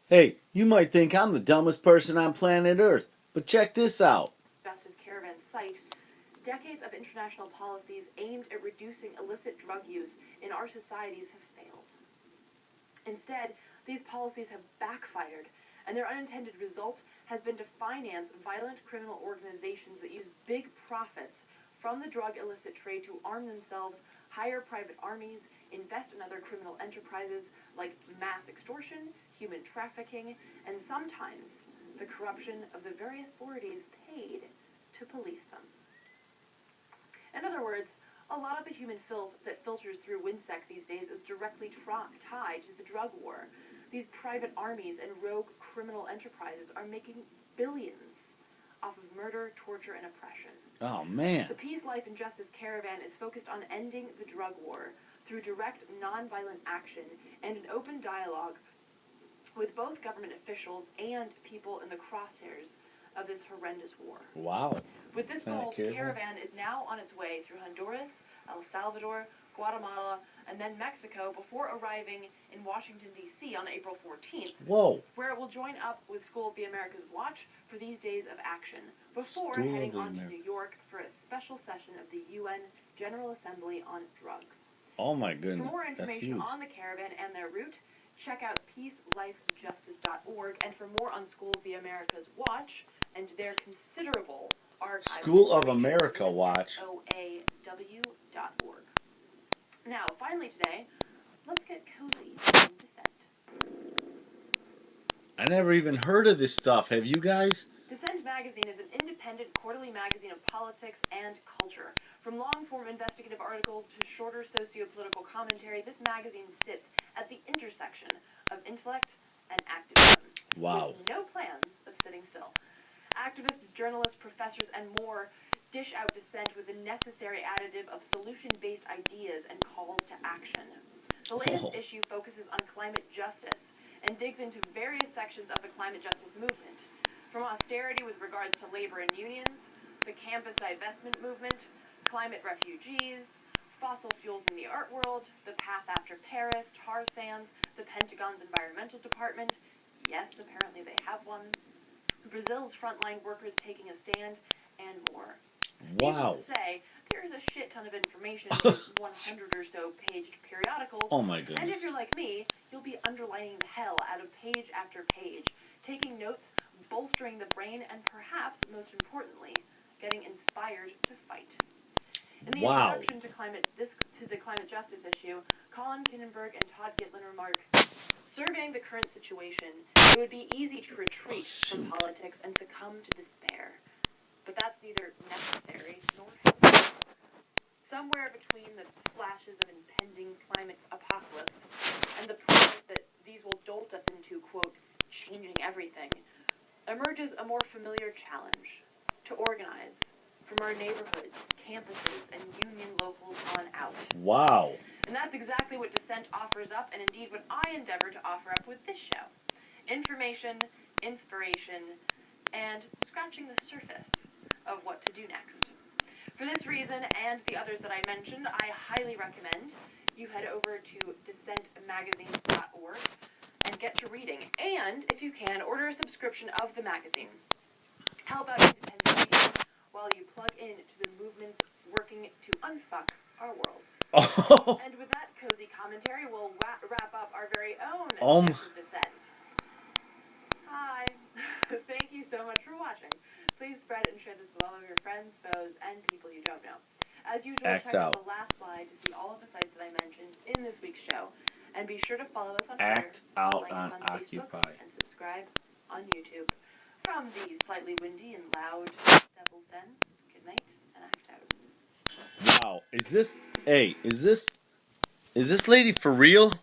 Hey, you might think I'm the dumbest person on planet Earth, but check this out. Justice Caravan cite, decades of international policies aimed at reducing illicit drug use in our societies have failed. Instead, these policies have backfired, and their unintended result has been to finance violent criminal organizations that use big profits from the drug illicit trade to arm themselves, hire private armies, invest in other criminal enterprises like mass extortion, human trafficking, and sometimes the corruption of the very authorities paid to police them. In other words, a lot of the human filth that filters through WinSec these days is directly tied to the drug war. These private armies and rogue criminal enterprises are making billions off of murder, torture, and oppression. Oh, man. The Peace, Life, and Justice Caravan is focused on ending the drug war through direct, nonviolent action and an open dialogue with both government officials and people in the crosshairs of this horrendous war. Wow. With this goal, Caravan is now on its way through Honduras, El Salvador, Guatemala, and then Mexico before arriving in Washington, D.C. on April 14th. Whoa. Where it will join up with School of the Americas Watch for these days of action before heading on to New York for a special session of the UN General Assembly on drugs. Oh, my goodness. For more information on the Caravan and their route, check out peacelifejustice.org, and for more on School of the Americas Watch and their considerable archive, School of America Watch. SOAW.org. Now, finally today, let's get cozy in Dissent. I never even heard of this stuff. Have you guys? Dissent Magazine is an independent quarterly magazine of politics and culture. From long-form investigative articles to shorter socio-political commentary, this magazine sits at the intersection of intellect and activism. Wow. With no plans of sitting still. Activists, journalists, professors, and more dish out dissent with the necessary additive of solution-based ideas and calls to action. The latest issue focuses on climate justice and digs into various sections of the climate justice movement, from austerity with regards to labor and unions, the campus divestment movement, climate refugees, fossil fuels in the art world, the path after Paris, tar sands, the Pentagon's environmental department, yes, apparently they have one, Brazil's frontline workers taking a stand, and more. Wow. Needless to say, there's a shit ton of information in 100 or so paged periodicals. Oh, my goodness. And if you're like me, you'll be underlining the hell out of page after page, taking notes, bolstering the brain, and perhaps, most importantly, getting inspired to fight. In the introduction to the climate justice issue, Colin Kindenberg and Todd Gitlin remark, surveying the current situation, it would be easy to retreat from politics and succumb to despair. But that's neither necessary nor helpful. Somewhere between the flashes of impending climate apocalypse and the promise that these will jolt us into, quote, changing everything, emerges a more familiar challenge to organize from our neighborhoods, campuses, and union locals on out. Wow. And that's exactly what Dissent offers up, and indeed what I endeavor to offer up with this show. Information, inspiration, and scratching the surface of what to do next. For this reason, and the others that I mentioned, I highly recommend you head over to dissentmagazine.org and get to reading. And, if you can, order a subscription of the magazine. Help out independent media while you plug in to the movements working to unfuck our world. Oh. And with that cozy commentary, we'll wrap up our very own Dissent. Hi. Thank you so much for watching. Please spread and share this with all of your friends, foes, and people you don't know. As usual, check out the last slide to see all of the sites that I mentioned in this week's show. And be sure to follow us on Twitter, like us on Facebook, and subscribe on YouTube. From the slightly windy and loud Devil's Den, good night and act out. Wow. Is this lady for real?